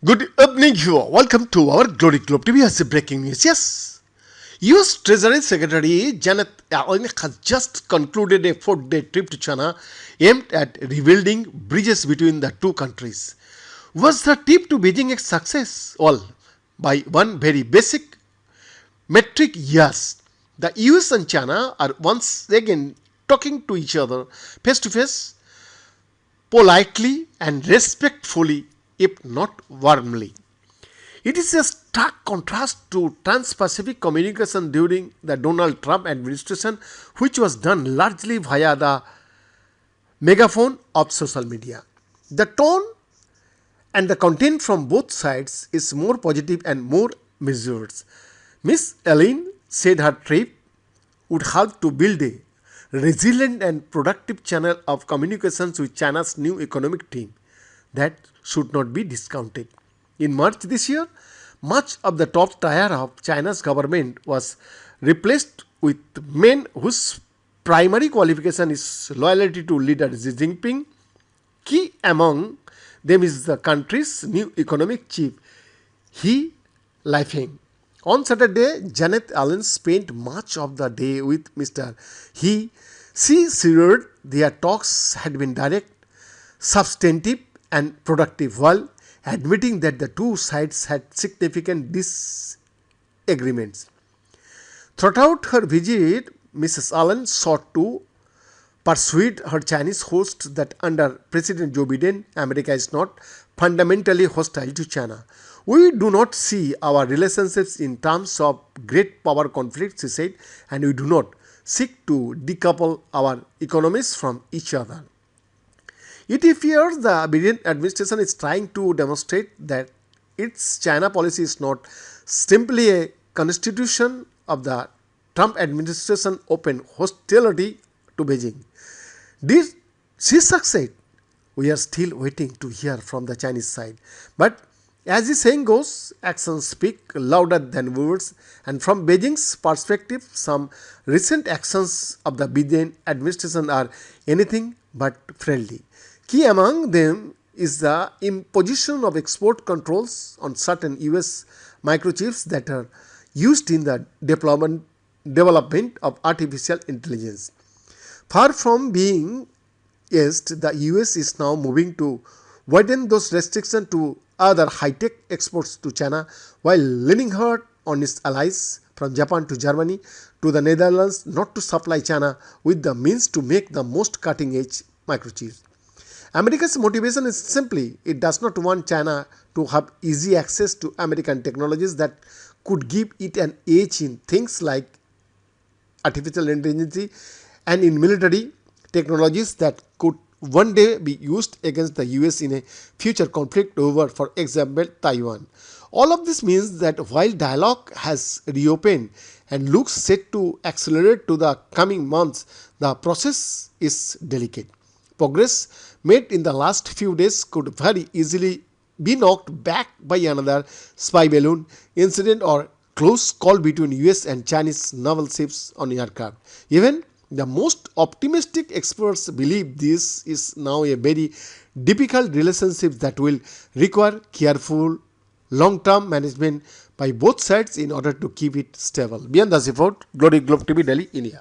Good evening, you all. Welcome to our Glory Globe TV as a breaking news. Yes, U.S. Treasury Secretary Janet Yellen has just concluded a 4-day trip to China aimed at rebuilding bridges between the two countries. Was the trip to Beijing a success? Well, by one very basic metric, yes. The US and China are once again talking to each other face to face, politely and respectfully, if not warmly. It is a stark contrast to trans-Pacific communication during the Donald Trump administration, which was done largely via the megaphone of social media. The tone and the content from both sides is more positive and more measured. Ms. Yellen said her trip would help to build a resilient and productive channel of communications with China's new economic team that should not be discounted. In March this year, much of the top tier of China's government was replaced with men whose primary qualification is loyalty to leader Xi Jinping. Key among them is the country's new economic chief, He Lifeng. On Saturday, Janet Yellen spent much of the day with Mr. He. She assured their talks had been direct, substantive, and productive, while admitting that the two sides had significant disagreements. Throughout her visit, Mrs. Yellen sought to persuade her Chinese host that under President Joe Biden, America is not fundamentally hostile to China. We do not see our relationships in terms of great power conflicts, she said, and we do not seek to decouple our economies from each other. It appears the Biden administration is trying to demonstrate that its China policy is not simply a constitution of the Trump administration open hostility to Beijing. Did she succeed? We are still waiting to hear from the Chinese side. But as the saying goes, actions speak louder than words, and from Beijing's perspective, some recent actions of the Biden administration are anything but friendly. Key among them is the imposition of export controls on certain US microchips that are used in the development of artificial intelligence. Far from being eased, the US is now moving to widen those restrictions to other high-tech exports to China, while leaning hard on its allies from Japan to Germany to the Netherlands not to supply China with the means to make the most cutting-edge microchips. America's motivation is simply it does not want China to have easy access to American technologies that could give it an edge in things like artificial intelligence and in military technologies that could one day be used against the US in a future conflict over, for example, Taiwan. All of this means that while dialogue has reopened and looks set to accelerate to the coming months, the process is delicate. Progress made in the last few days could very easily be knocked back by another spy balloon incident or close call between US and Chinese naval ships on aircraft. Even the most optimistic experts believe this is now a very difficult relationship that will require careful long-term management by both sides in order to keep it stable. Beyond the report, Glory Globe TV, Delhi, India.